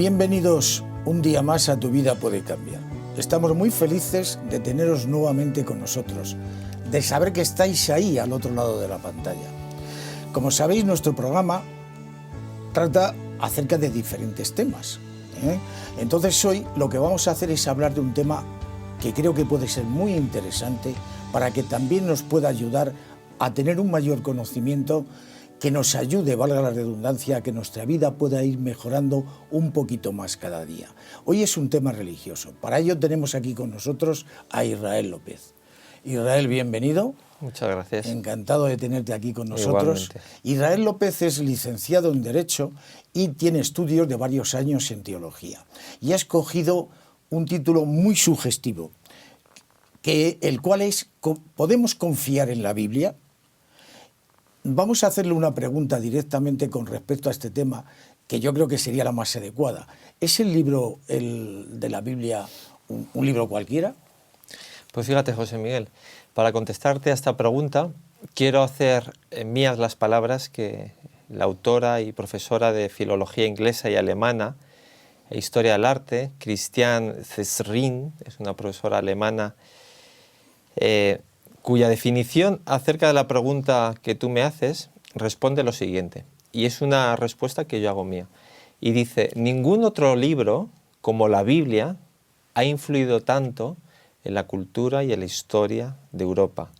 Bienvenidos un día más a Tu Vida Puede Cambiar. Estamos muy felices de teneros nuevamente con nosotros, de saber que estáis ahí al otro lado de la pantalla. Como sabéis, nuestro programa trata acerca de diferentes temas. Entonces hoy lo que vamos a hacer es hablar de un tema que creo que puede ser muy interesante para que también nos pueda ayudar a tener un mayor conocimiento que nos ayude, valga la redundancia, a que nuestra vida pueda ir mejorando un poquito más cada día. Hoy es un tema religioso. Para ello tenemos aquí con nosotros a Israel López. Israel, bienvenido. Muchas gracias. Encantado de tenerte aquí con nosotros. Igualmente. Israel López es licenciado en Derecho y tiene estudios de varios años en Teología. Y ha escogido un título muy sugestivo, el cual es ¿podemos confiar en la Biblia? Vamos a hacerle una pregunta directamente con respecto a este tema, que yo creo que sería la más adecuada. ¿Es el libro de la Biblia un libro cualquiera? Pues fíjate, José Miguel, para contestarte a esta pregunta, quiero hacer mías las palabras que la autora y profesora de filología inglesa y alemana e historia del arte, Christiane Zesrin, es una profesora alemana, cuya definición acerca de la pregunta que tú me haces responde lo siguiente, y es una respuesta que yo hago mía, y dice: ningún otro libro como la Biblia ha influido tanto en la cultura y en la historia de Europa.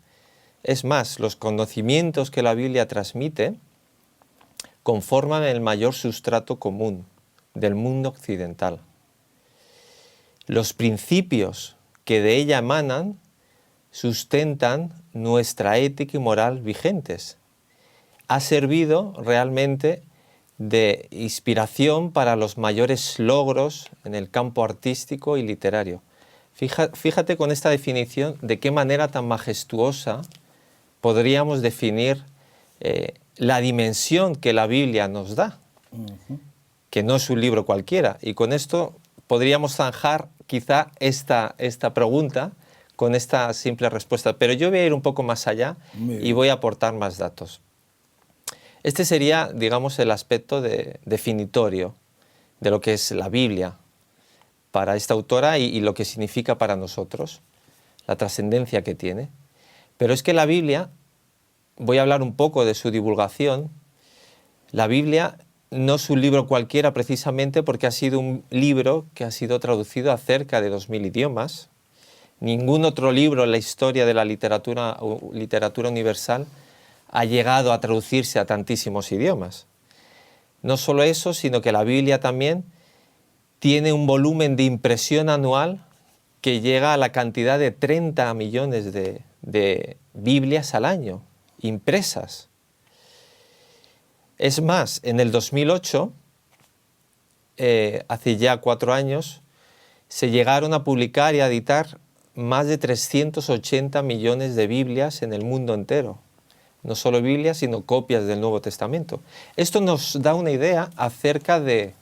Es más, los conocimientos que la Biblia transmite conforman el mayor sustrato común del mundo occidental. Los principios que de ella emanan sustentan nuestra ética y moral vigentes. Ha servido realmente de inspiración para los mayores logros en el campo artístico y literario. Fíjate con esta definición de qué manera tan majestuosa podríamos definir la dimensión que la Biblia nos da, que no es un libro cualquiera. Y con esto podríamos zanjar quizá esta pregunta con esta simple respuesta, pero yo voy a ir un poco más allá y voy a aportar más datos. Este sería, digamos, el aspecto definitorio de lo que es la Biblia para esta autora y lo que significa para nosotros, la trascendencia que tiene. Pero es que la Biblia, voy a hablar un poco de su divulgación, la Biblia no es un libro cualquiera precisamente porque ha sido un libro que ha sido traducido a cerca de 2000 idiomas. Ningún otro libro en la historia de la literatura universal ha llegado a traducirse a tantísimos idiomas. No solo eso, sino que la Biblia también tiene un volumen de impresión anual que llega a la cantidad de 30 millones de Biblias al año, impresas. Es más, en el 2008, hace ya 4 años, se llegaron a publicar y a editar más de 380 millones de Biblias en el mundo entero. No solo Biblias, sino copias del Nuevo Testamento. Esto nos da una idea acerca del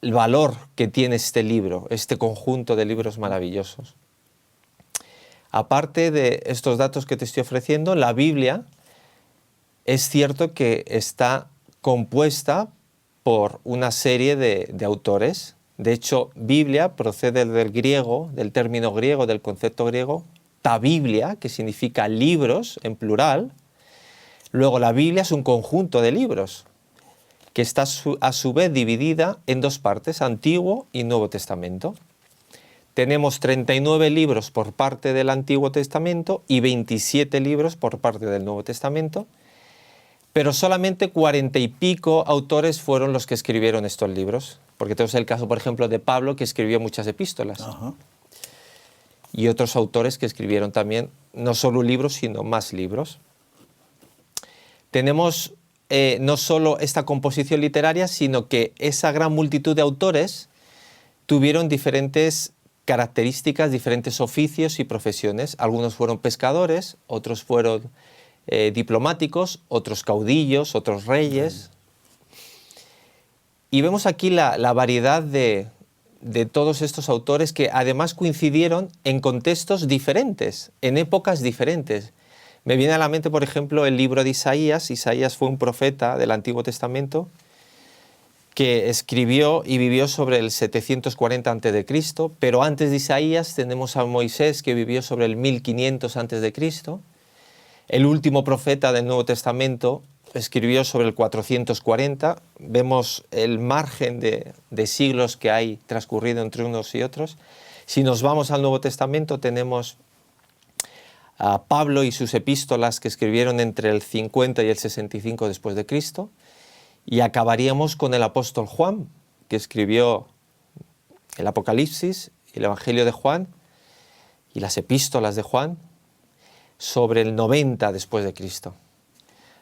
valor que tiene este libro, este conjunto de libros maravillosos. Aparte de estos datos que te estoy ofreciendo, la Biblia es cierto que está compuesta por una serie de autores. De hecho, Biblia procede del griego, del término griego, del concepto griego, ta Biblia, que significa libros en plural. Luego la Biblia es un conjunto de libros que está a su vez dividida en 2 partes, Antiguo y Nuevo Testamento. Tenemos 39 libros por parte del Antiguo Testamento y 27 libros por parte del Nuevo Testamento, pero solamente 40 y pico autores fueron los que escribieron estos libros, porque tenemos el caso, por ejemplo, de Pablo, que escribió muchas epístolas. Ajá. Y otros autores que escribieron también no solo un libro, sino más libros. Tenemos no solo esta composición literaria, sino que esa gran multitud de autores tuvieron diferentes características, diferentes oficios y profesiones. Algunos fueron pescadores, otros fueron diplomáticos, otros caudillos, otros reyes. Y vemos aquí la variedad de todos estos autores que además coincidieron en contextos diferentes, en épocas diferentes. Me viene a la mente, por ejemplo, el libro de Isaías. Isaías fue un profeta del Antiguo Testamento que escribió y vivió sobre el 740 a.C., pero antes de Isaías tenemos a Moisés, que vivió sobre el 1500 a.C., el último profeta del Nuevo Testamento escribió sobre el 440. Vemos el margen de siglos que hay transcurrido entre unos y otros. Si nos vamos al Nuevo Testamento, tenemos a Pablo y sus epístolas, que escribieron entre el 50 y el 65 después de Cristo, y acabaríamos con el apóstol Juan, que escribió el Apocalipsis, el Evangelio de Juan y las epístolas de Juan, sobre el 90 después de Cristo.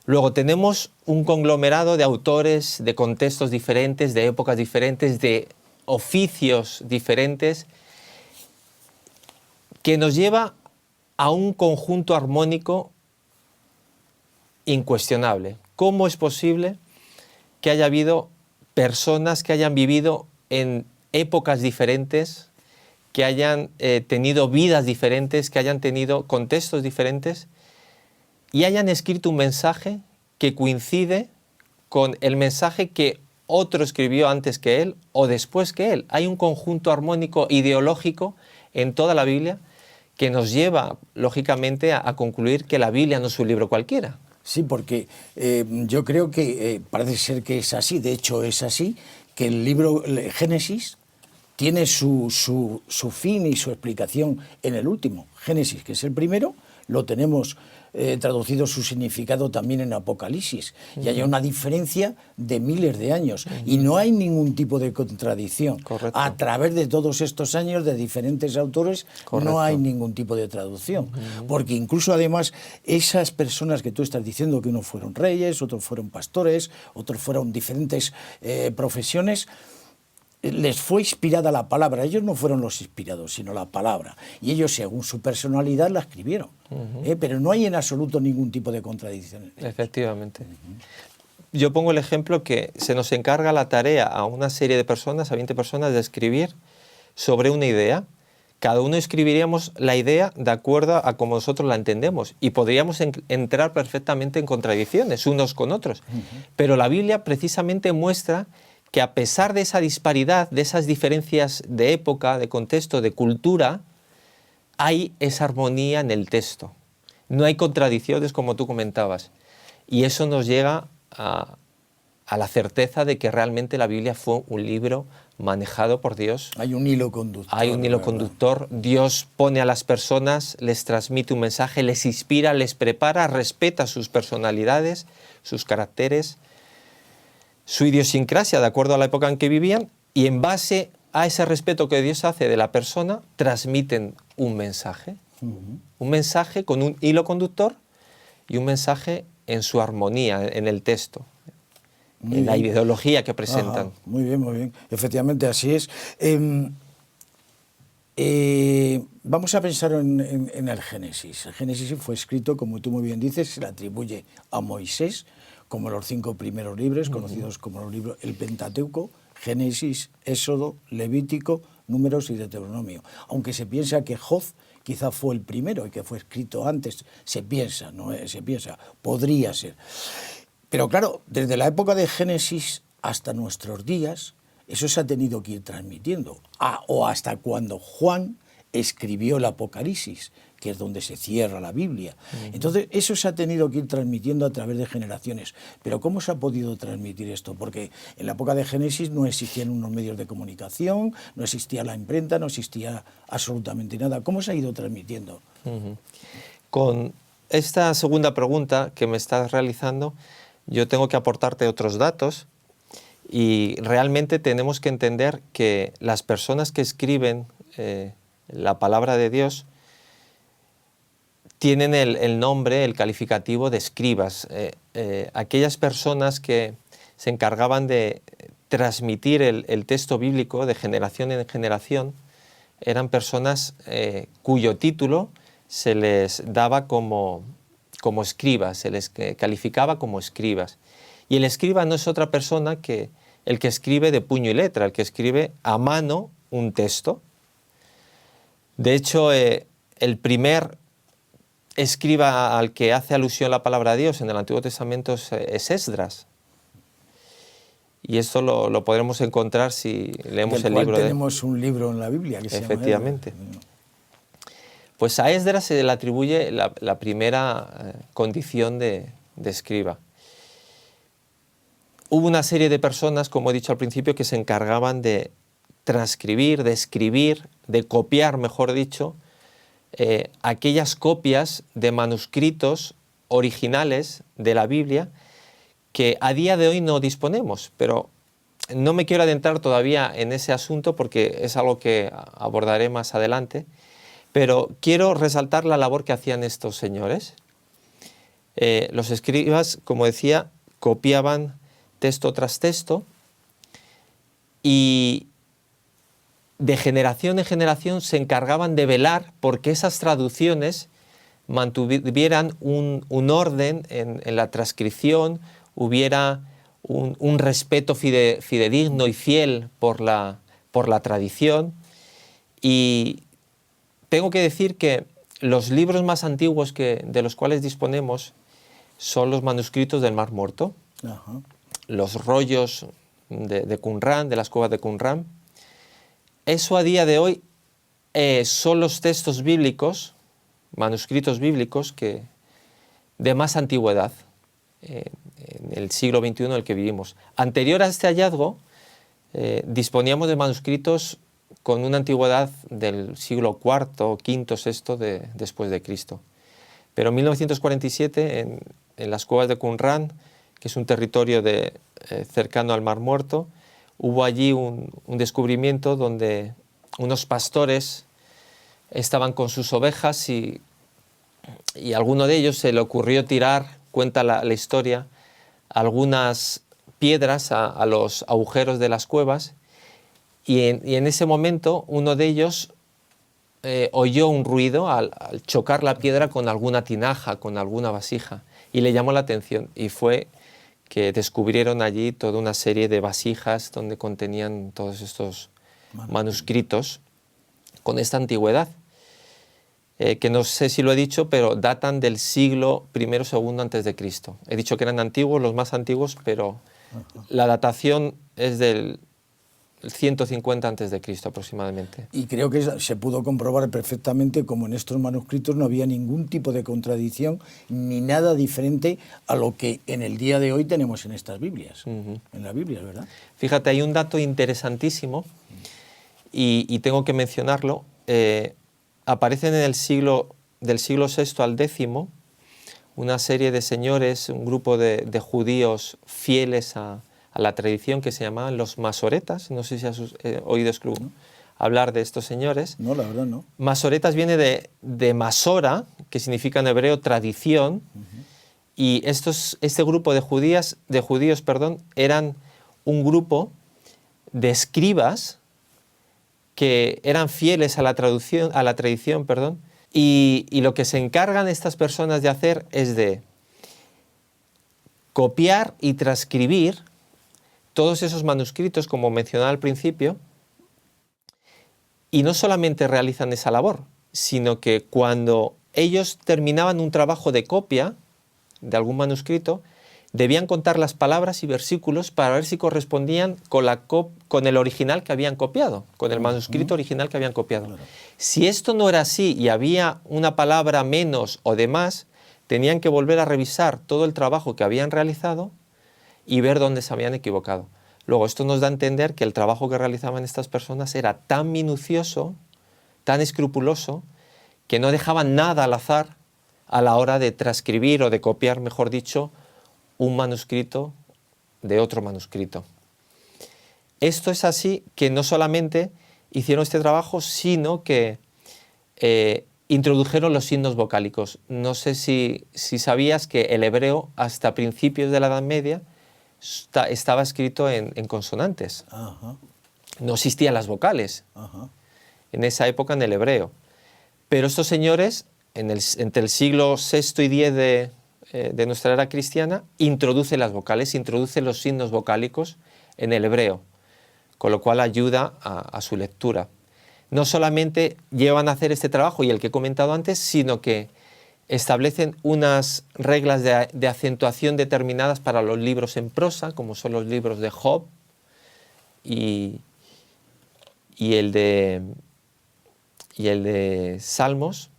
Luego tenemos un conglomerado de autores, de contextos diferentes, de épocas diferentes, de oficios diferentes, que nos lleva a un conjunto armónico incuestionable. ¿Cómo es posible que haya habido personas que hayan vivido en épocas diferentes, que hayan tenido vidas diferentes, que hayan tenido contextos diferentes y hayan escrito un mensaje que coincide con el mensaje que otro escribió antes que él o después que él? Hay un conjunto armónico ideológico en toda la Biblia que nos lleva, lógicamente, a concluir que la Biblia no es un libro cualquiera. Sí, porque yo creo que parece ser que es así, de hecho es así, que el libro Génesis tiene su fin y su explicación en el último. Génesis, que es el primero, lo tenemos traducido su significado también en Apocalipsis. Y hay una diferencia de miles de años. Y no hay ningún tipo de contradicción. Correcto. A través de todos estos años de diferentes autores, Correcto. no hay ningún tipo de traducción. Porque incluso además esas personas que tú estás diciendo, que unos fueron reyes, otros fueron pastores, otros fueron diferentes profesiones, les fue inspirada la palabra. Ellos no fueron los inspirados, sino la palabra. Y ellos, según su personalidad, la escribieron. Pero no hay en absoluto ningún tipo de contradicción. Efectivamente. Yo pongo el ejemplo que se nos encarga la tarea a una serie de personas, a 20 personas, de escribir sobre una idea. Cada uno escribiríamos la idea de acuerdo a como nosotros la entendemos y podríamos entrar perfectamente en contradicciones unos con otros. Pero la Biblia precisamente muestra que a pesar de esa disparidad, de esas diferencias de época, de contexto, de cultura, hay esa armonía en el texto. No hay contradicciones, como tú comentabas. Y eso nos llega a la certeza de que realmente la Biblia fue un libro manejado por Dios. Hay un hilo conductor. Hay un hilo conductor. Dios pone a las personas, les transmite un mensaje, les inspira, les prepara, respeta sus personalidades, sus caracteres, su idiosincrasia de acuerdo a la época en que vivían, y en base a ese respeto que Dios hace de la persona, transmiten un mensaje. Un mensaje con un hilo conductor y un mensaje en su armonía, en el texto, en la ideología que presentan. Ajá, muy bien, muy bien. Efectivamente, así es. Vamos a pensar en el Génesis. El Génesis fue escrito, como tú muy bien dices, se le atribuye a Moisés, como los 5 primeros libros, conocidos como los libros el Pentateuco, Génesis, Éxodo, Levítico, Números y Deuteronomio. Aunque se piensa que Job quizá fue el primero y que fue escrito antes, se piensa, podría ser. Pero claro, desde la época de Génesis hasta nuestros días, eso se ha tenido que ir transmitiendo, o hasta cuando Juan escribió el Apocalipsis, que es donde se cierra la Biblia. Entonces, eso se ha tenido que ir transmitiendo a través de generaciones. Pero ¿cómo se ha podido transmitir esto? Porque en la época de Génesis no existían unos medios de comunicación, no existía la imprenta, no existía absolutamente nada. ¿Cómo se ha ido transmitiendo? Con esta segunda pregunta que me estás realizando, yo tengo que aportarte otros datos, y realmente tenemos que entender que las personas que escriben la palabra de Dios tienen el nombre, el calificativo de escribas. Aquellas personas que se encargaban de transmitir el texto bíblico de generación en generación eran personas cuyo título se les daba como escribas, se les calificaba como escribas. Y el escriba no es otra persona que el que escribe de puño y letra, el que escribe a mano un texto. De hecho, el primer escriba al que hace alusión la palabra de Dios en el Antiguo Testamento es Esdras. Y esto lo podremos encontrar si leemos Del el cual libro de... tenemos un libro en la Biblia que se llama Efectivamente. Esdras. Pues a Esdras se le atribuye la primera condición de escriba. Hubo una serie de personas, como he dicho al principio, que se encargaban de transcribir, de escribir, de copiar, mejor dicho, aquellas copias de manuscritos originales de la Biblia que a día de hoy no disponemos, pero no me quiero adentrar todavía en ese asunto porque es algo que abordaré más adelante, pero quiero resaltar la labor que hacían estos señores. Los escribas, como decía, copiaban texto tras texto y de generación en generación se encargaban de velar porque esas traducciones mantuvieran un orden en la transcripción, hubiera un respeto fidedigno y fiel por la tradición. Y tengo que decir que los libros más antiguos de los cuales disponemos son los manuscritos del Mar Muerto, Ajá. los rollos de Qumrán, de las cuevas de Qumrán. Eso a día de hoy son los textos bíblicos, manuscritos bíblicos de más antigüedad, en el siglo XXI en el que vivimos. Anterior a este hallazgo, disponíamos de manuscritos con una antigüedad del siglo IV, V, VI después de Cristo. Pero en 1947, en las cuevas de Qumrán, que es un territorio cercano al Mar Muerto, hubo allí un descubrimiento donde unos pastores estaban con sus ovejas y a alguno de ellos se le ocurrió tirar, cuenta la historia, algunas piedras a los agujeros de las cuevas y en ese momento uno de ellos oyó un ruido al chocar la piedra con alguna tinaja, con alguna vasija y le llamó la atención y fue que descubrieron allí toda una serie de vasijas donde contenían todos estos manuscritos con esta antigüedad, que no sé si lo he dicho, pero datan del siglo I o II antes de Cristo. He dicho que eran antiguos, los más antiguos, pero la datación es del 150 antes de Cristo aproximadamente. Y creo que se pudo comprobar perfectamente como en estos manuscritos no había ningún tipo de contradicción ni nada diferente a lo que en el día de hoy tenemos en estas Biblias, en la Biblia, ¿verdad? Fíjate, hay un dato interesantísimo y tengo que mencionarlo. Aparecen en el del siglo VI al X una serie de señores, un grupo de judíos fieles a la tradición que se llamaban los masoretas. No sé si has oído hablar de estos señores. No, la verdad no. Masoretas viene de masora, que significa en hebreo tradición, y este grupo de judíos, eran un grupo de escribas que eran fieles a la tradición, y lo que se encargan estas personas de hacer es de copiar y transcribir todos esos manuscritos, como mencionaba al principio, y no solamente realizan esa labor, sino que cuando ellos terminaban un trabajo de copia de algún manuscrito, debían contar las palabras y versículos para ver si correspondían con el original que habían copiado, con el manuscrito original que habían copiado. Claro. Si esto no era así y había una palabra menos o de más, tenían que volver a revisar todo el trabajo que habían realizado y ver dónde se habían equivocado. Luego, esto nos da a entender que el trabajo que realizaban estas personas era tan minucioso, tan escrupuloso, que no dejaban nada al azar a la hora de transcribir o de copiar, mejor dicho, un manuscrito de otro manuscrito. Esto es así que no solamente hicieron este trabajo, sino que introdujeron los signos vocálicos. No sé si sabías que el hebreo, hasta principios de la Edad Media, estaba escrito en consonantes. Ajá. No existían las vocales. Ajá. En esa época en el hebreo. Pero estos señores, entre el siglo VI y X de nuestra era cristiana, introducen las vocales, introducen los signos vocálicos en el hebreo, con lo cual ayuda a su lectura. No solamente llevan a hacer este trabajo y el que he comentado antes, sino que establecen unas reglas de acentuación determinadas para los libros en prosa, como son los libros de Job y el de Salmos.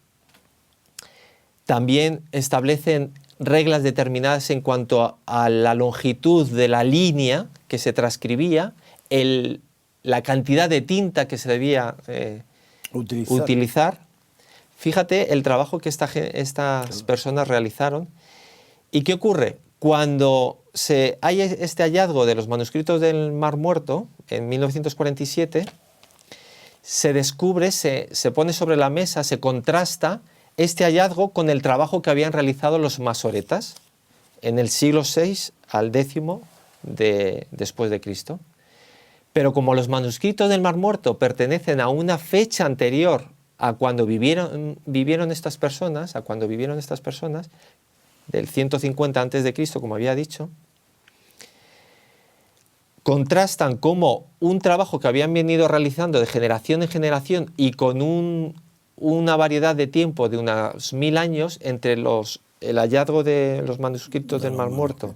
También establecen reglas determinadas en cuanto a la longitud de la línea que se transcribía, la cantidad de tinta que se debía utilizar. Fíjate el trabajo que estas personas realizaron. ¿Y qué ocurre? Cuando hay este hallazgo de los manuscritos del Mar Muerto, en 1947, se descubre, se pone sobre la mesa, se contrasta este hallazgo con el trabajo que habían realizado los masoretas en el siglo VI al X después de Cristo. Pero como los manuscritos del Mar Muerto pertenecen a una fecha anterior a cuando vivieron estas personas, del 150 a.C., como había dicho, contrastan como un trabajo que habían venido realizando de generación en generación y con una variedad de tiempo de unos 1000 años entre el hallazgo de los manuscritos del Mar Muerto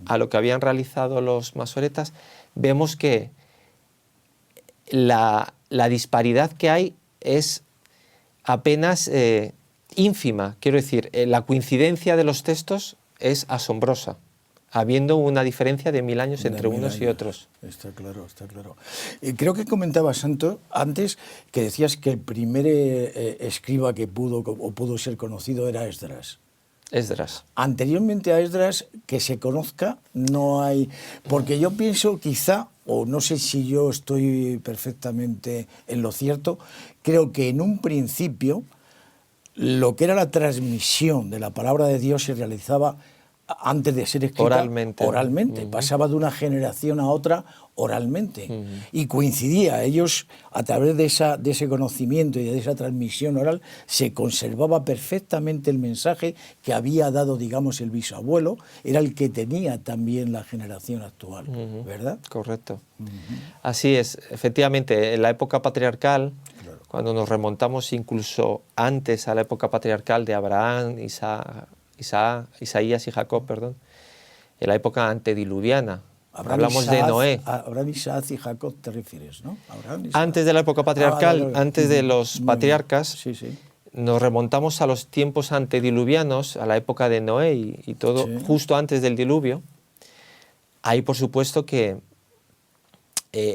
a lo que habían realizado los masoretas, vemos que la disparidad que hay es apenas ínfima. Quiero decir, la coincidencia de los textos es asombrosa, habiendo una diferencia de 1000 años entre unos y otros. Está claro, está claro. Creo que comentabas, Santo, antes que decías que el primer escriba que pudo ser conocido era Esdras. Esdras. Anteriormente a Esdras, que se conozca, no hay... Porque yo pienso quizá, o no sé si yo estoy perfectamente en lo cierto, creo que en un principio lo que era la transmisión de la palabra de Dios se realizaba antes de ser escrita oralmente. Pasaba de una generación a otra oralmente. Y coincidía, ellos a través de ese conocimiento y de esa transmisión oral se conservaba perfectamente el mensaje que había dado, digamos, el bisabuelo, era el que tenía también la generación actual, ¿verdad? Correcto. Así es, efectivamente, en la época patriarcal, claro, cuando nos remontamos incluso antes a la época patriarcal de Abraham, Isaías y Jacob, en la época antediluviana. Hablamos de Noé. Abraham, Isaac y Jacob te refieres, ¿no? Antes de la época patriarcal, antes de los patriarcas, sí, sí, nos remontamos a los tiempos antediluvianos, a la época de Noé y todo, sí, justo antes del diluvio. Ahí, por supuesto, que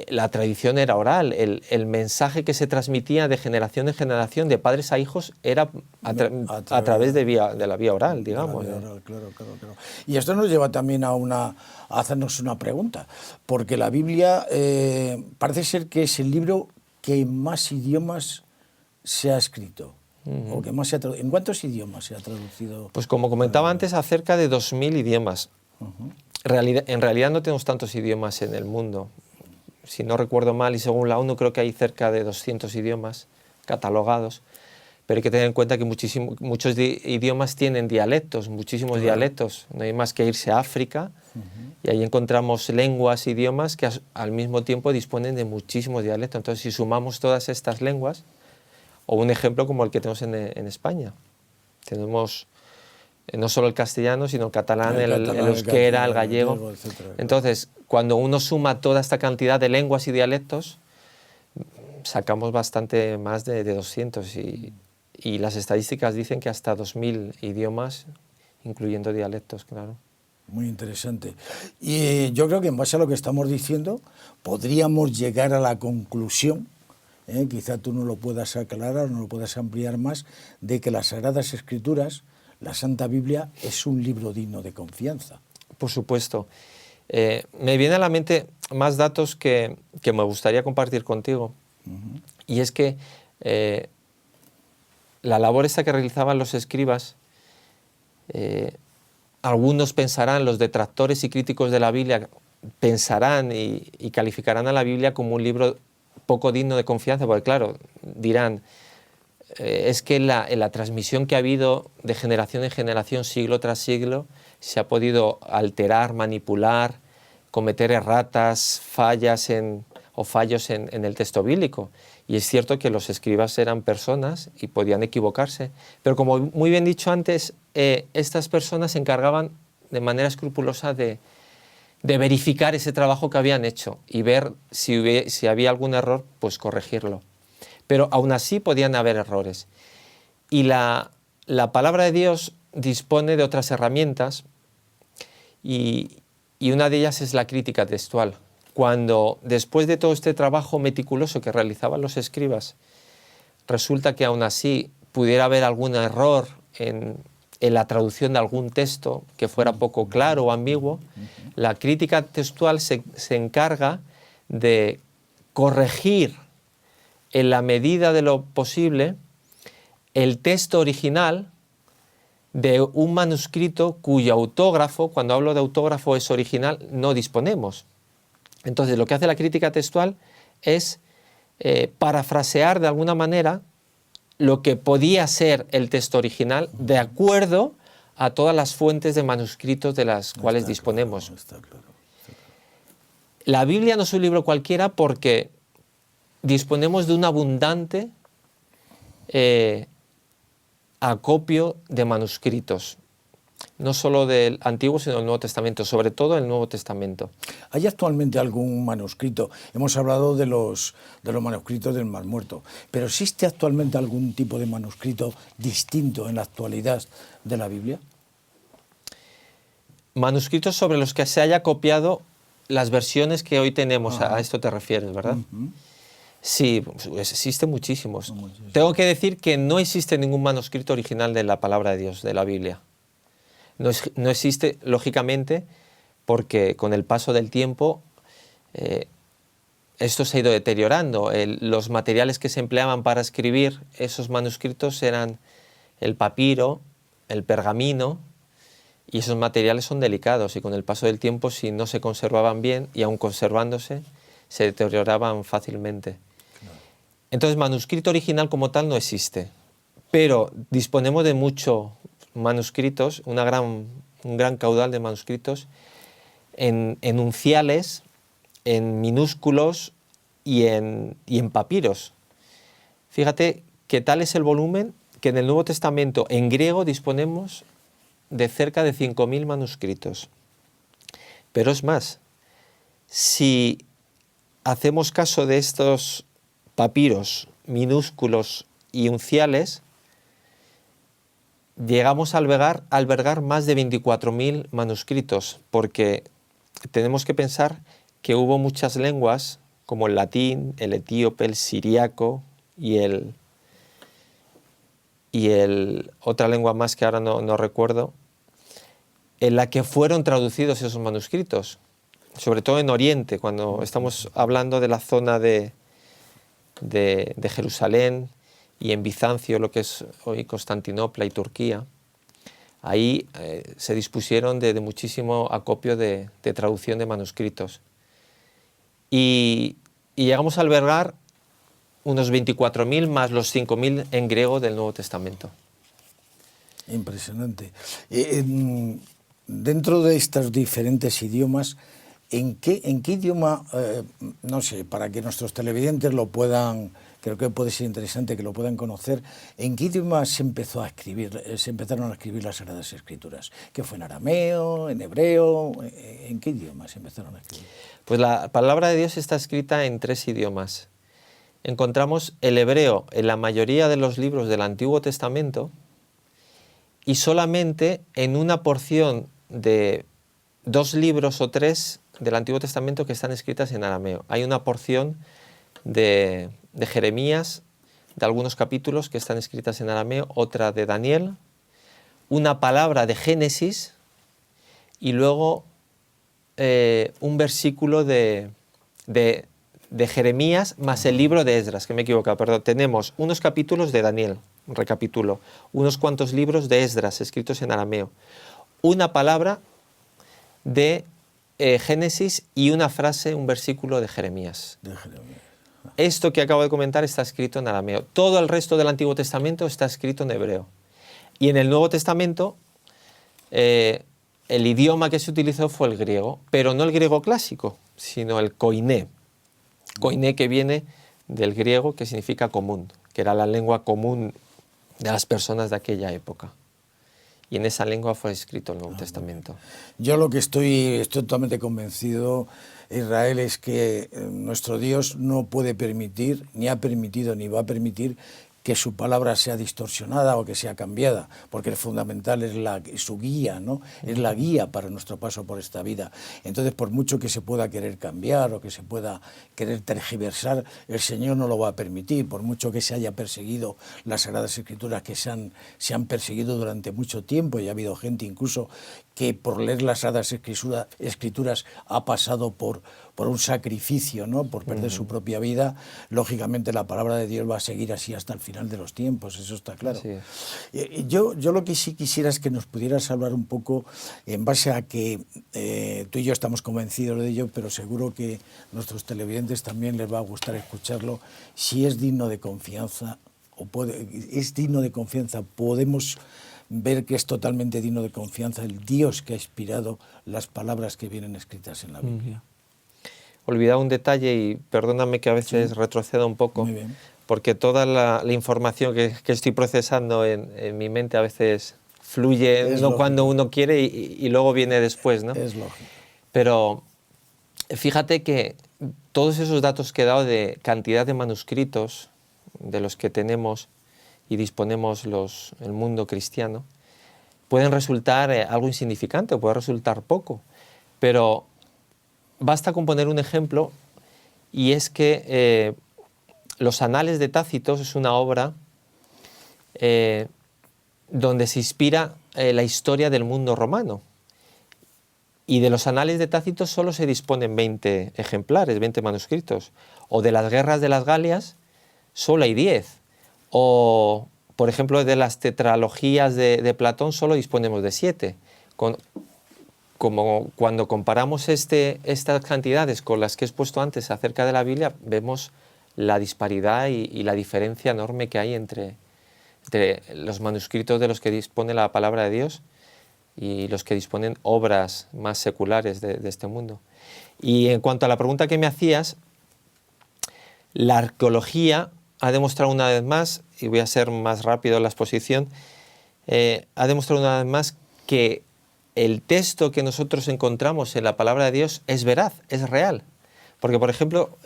la tradición era oral, el mensaje que se transmitía de generación en generación, de padres a hijos, era a través de la vía oral, digamos. Claro. Y esto nos lleva también a hacernos una pregunta, porque la Biblia parece ser que es el libro que en más idiomas se ha escrito. O que más ¿En cuántos idiomas se ha traducido? Pues como comentaba antes, a cerca de 2000 idiomas. En realidad no tenemos tantos idiomas en el mundo. Si no recuerdo mal, y según la ONU creo que hay cerca de 200 idiomas catalogados, pero hay que tener en cuenta que muchos idiomas tienen dialectos, muchísimos dialectos. No hay más que irse a África y ahí encontramos lenguas, idiomas que al mismo tiempo disponen de muchísimos dialectos. Entonces, si sumamos todas estas lenguas, o un ejemplo como el que tenemos en España, tenemos no solo el castellano, sino el catalán, el euskera, el gallego. Etcétera. Entonces, cuando uno suma toda esta cantidad de lenguas y dialectos, sacamos bastante más de 200 y las estadísticas dicen que hasta 2000 idiomas, incluyendo dialectos, claro. Muy interesante. Y yo creo que en base a lo que estamos diciendo, podríamos llegar a la conclusión, quizá tú no lo puedas aclarar, no lo puedas ampliar más, de que las Sagradas Escrituras, la Santa Biblia, es un libro digno de confianza. Por supuesto. Me vienen a la mente más datos que me gustaría compartir contigo. Y es que la labor esta que realizaban los escribas, algunos pensarán, los detractores y críticos de la Biblia, pensarán y calificarán a la Biblia como un libro poco digno de confianza, porque claro, dirán, es que en la transmisión que ha habido de generación en generación, siglo tras siglo, se ha podido alterar, manipular, cometer erratas, fallos en el texto bíblico. Y es cierto que los escribas eran personas y podían equivocarse, pero como muy bien dicho antes, estas personas se encargaban de manera escrupulosa de verificar ese trabajo que habían hecho y ver si había algún error, pues corregirlo. Pero aún así podían haber errores. Y la palabra de Dios dispone de otras herramientas y una de ellas es la crítica textual. Cuando después de todo este trabajo meticuloso que realizaban los escribas, resulta que aún así pudiera haber algún error en la traducción de algún texto que fuera poco claro o ambiguo, la crítica textual se encarga de corregir en la medida de lo posible el texto original de un manuscrito cuyo autógrafo, cuando hablo de autógrafo es original, no disponemos. Entonces, lo que hace la crítica textual es parafrasear de alguna manera lo que podía ser el texto original de acuerdo a todas las fuentes de manuscritos de las cuales disponemos. Está claro. La Biblia no es un libro cualquiera porque disponemos de un abundante acopio de manuscritos, no solo del Antiguo, sino del Nuevo Testamento, sobre todo el Nuevo Testamento. ¿Hay actualmente algún manuscrito? Hemos hablado de los manuscritos del Mar Muerto, pero ¿existe actualmente algún tipo de manuscrito distinto en la actualidad de la Biblia? Manuscritos sobre los que se haya copiado las versiones que hoy tenemos, a esto te refieres, ¿verdad? Sí, pues existen muchísimos. Tengo que decir que no existe ningún manuscrito original de la palabra de Dios, de la Biblia. No existe, lógicamente, porque con el paso del tiempo esto se ha ido deteriorando. Los materiales que se empleaban para escribir esos manuscritos eran el papiro, el pergamino, y esos materiales son delicados y con el paso del tiempo, si no se conservaban bien y aun conservándose, se deterioraban fácilmente. Entonces, manuscrito original como tal no existe, pero disponemos de muchos manuscritos, un gran caudal de manuscritos en unciales, en minúsculos y en papiros. Fíjate que tal es el volumen que en el Nuevo Testamento en griego disponemos de cerca de 5.000 manuscritos. Pero es más, si hacemos caso de estos papiros minúsculos y unciales, llegamos a albergar más de 24.000 manuscritos, porque tenemos que pensar que hubo muchas lenguas, como el latín, el etíope, el siriaco y otra lengua más que ahora no recuerdo, en la que fueron traducidos esos manuscritos, sobre todo en Oriente, cuando estamos hablando de la zona de Jerusalén y en Bizancio, lo que es hoy Constantinopla y Turquía. Ahí se dispusieron de muchísimo acopio de traducción de manuscritos. Y llegamos a albergar unos 24.000 más los 5.000 en griego del Nuevo Testamento. Impresionante. Dentro de estos diferentes idiomas, ¿en qué idioma, no sé, para que nuestros televidentes lo puedan, creo que puede ser interesante que lo puedan conocer, ¿en qué idioma se empezaron a escribir las Sagradas Escrituras? ¿Qué fue en arameo, en hebreo? ¿En qué idioma se empezaron a escribir? Pues la palabra de Dios está escrita en 3 idiomas. Encontramos el hebreo en la mayoría de los libros del Antiguo Testamento y solamente en una porción de 2 libros o 3 del Antiguo Testamento que están escritas en arameo. Hay una porción de Jeremías, de algunos capítulos que están escritas en arameo, otra de Daniel, una palabra de Génesis y luego un versículo de Jeremías más el libro de Esdras, que me he equivocado, perdón. Tenemos unos capítulos de Daniel, recapitulo, unos cuantos libros de Esdras escritos en arameo, una palabra de Génesis y una frase, un versículo de Jeremías. Esto que acabo de comentar está escrito en arameo. Todo el resto del Antiguo Testamento está escrito en hebreo. Y en el Nuevo Testamento el idioma que se utilizó fue el griego, pero no el griego clásico, sino el koiné. Koiné que viene del griego que significa común, que era la lengua común de las personas de aquella época. Y en esa lengua fue escrito el Nuevo Testamento. Yo lo que estoy totalmente convencido, Israel, es que nuestro Dios no puede permitir, ni ha permitido, ni va a permitir que su palabra sea distorsionada o que sea cambiada, porque el fundamental es su guía, ¿no? Es la guía para nuestro paso por esta vida. Entonces, por mucho que se pueda querer cambiar o que se pueda querer tergiversar, el Señor no lo va a permitir, por mucho que se haya perseguido las Sagradas Escrituras, que se han perseguido durante mucho tiempo, y ha habido gente incluso que por leer las Sagradas Escrituras ha pasado por un sacrificio, ¿no? Por perder su propia vida. Lógicamente la palabra de Dios va a seguir así hasta el final de los tiempos, eso está claro. Yo lo que sí quisiera es que nos pudieras hablar un poco, en base a que tú y yo estamos convencidos de ello, pero seguro que nuestros televidentes también les va a gustar escucharlo, si es digno de confianza, es digno de confianza, podemos ver que es totalmente digno de confianza el Dios que ha inspirado las palabras que vienen escritas en la Biblia. Olvidado un detalle, y perdóname que a veces retroceda un poco, porque toda la información que estoy procesando en mi mente a veces fluye cuando uno quiere y luego viene después, ¿no? Es lógico. Pero fíjate que todos esos datos que he dado de cantidad de manuscritos de los que tenemos y disponemos el mundo cristiano, pueden resultar algo insignificante o puede resultar poco, pero basta con poner un ejemplo, y es que los Anales de Tácito es una obra donde se inspira la historia del mundo romano, y de los Anales de Tácito solo se disponen 20 ejemplares, 20 manuscritos, o de las guerras de las Galias solo hay 10, o por ejemplo de las tetralogías de Platón solo disponemos de 7. Como cuando comparamos estas cantidades con las que he expuesto antes acerca de la Biblia, vemos la disparidad y la diferencia enorme que hay entre los manuscritos de los que dispone la palabra de Dios y los que disponen obras más seculares de este mundo. Y en cuanto a la pregunta que me hacías, la arqueología ha demostrado una vez más, y voy a ser más rápido en la exposición, ha demostrado una vez más que el texto que nosotros encontramos en la palabra de Dios es veraz, es real. Porque, por ejemplo,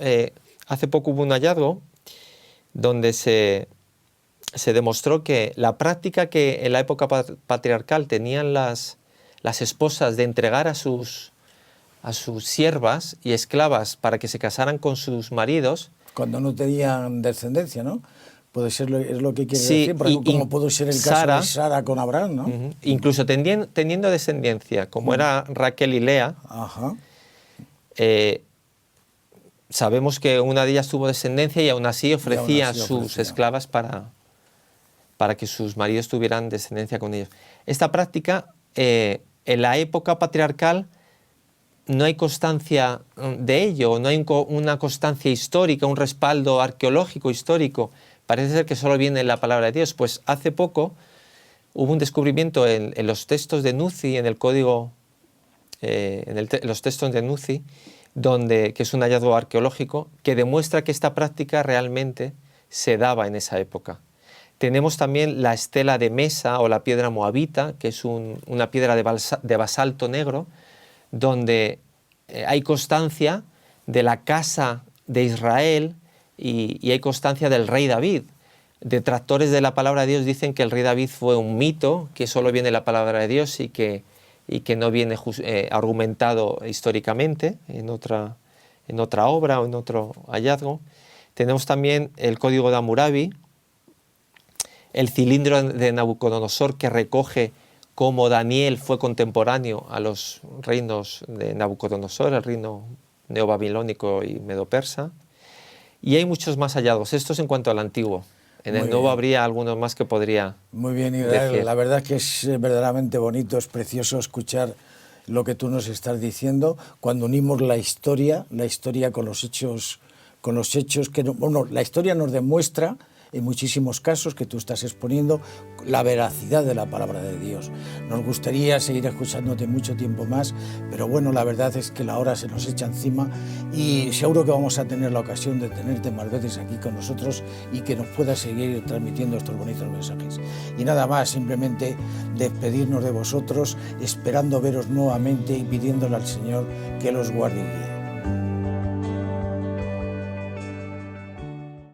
hace poco hubo un hallazgo donde se demostró que la práctica que en la época patriarcal tenían las esposas de entregar a sus siervas y esclavas para que se casaran con sus maridos. Cuando no tenían descendencia, ¿no? Puede ser, es lo que quiere decir, porque como pudo ser el caso de Sara con Abraham, ¿no? Incluso teniendo descendencia, como era Raquel y Lea, sabemos que una de ellas tuvo descendencia y aún así ofrecía sus esclavas para que sus maridos tuvieran descendencia con ellos. Esta práctica, en la época patriarcal, no hay constancia de ello, no hay una constancia histórica, un respaldo arqueológico histórico. Parece ser que solo viene en la palabra de Dios. Pues hace poco hubo un descubrimiento en los textos de Nuzi, en el código, los textos de Nuzi, que es un hallazgo arqueológico, que demuestra que esta práctica realmente se daba en esa época. Tenemos también la estela de Mesa o la piedra moabita, que es una piedra de basalto negro, donde hay constancia de la casa de Israel y hay constancia del rey David. Detractores de la palabra de Dios dicen que el rey David fue un mito, que solo viene la palabra de Dios y que no viene argumentado históricamente en otra obra o en otro hallazgo. Tenemos también el código de Hammurabi, el cilindro de Nabucodonosor, que recoge cómo Daniel fue contemporáneo a los reinos de Nabucodonosor, el reino neobabilónico y medo-persa. Y hay muchos más hallazgos. Esto es en cuanto al antiguo. En el nuevo habría algunos más que podría Muy bien, Israel. Decir. La verdad es que es verdaderamente bonito, es precioso escuchar lo que tú nos estás diciendo cuando unimos la historia con los hechos que... Bueno, la historia nos demuestra en muchísimos casos que tú estás exponiendo la veracidad de la palabra de Dios. Nos gustaría seguir escuchándote mucho tiempo más, pero bueno, la verdad es que la hora se nos echa encima y seguro que vamos a tener la ocasión de tenerte más veces aquí con nosotros y que nos puedas seguir transmitiendo estos bonitos mensajes. Y nada más, simplemente despedirnos de vosotros, esperando veros nuevamente y pidiéndole al Señor que los guarde y guíe.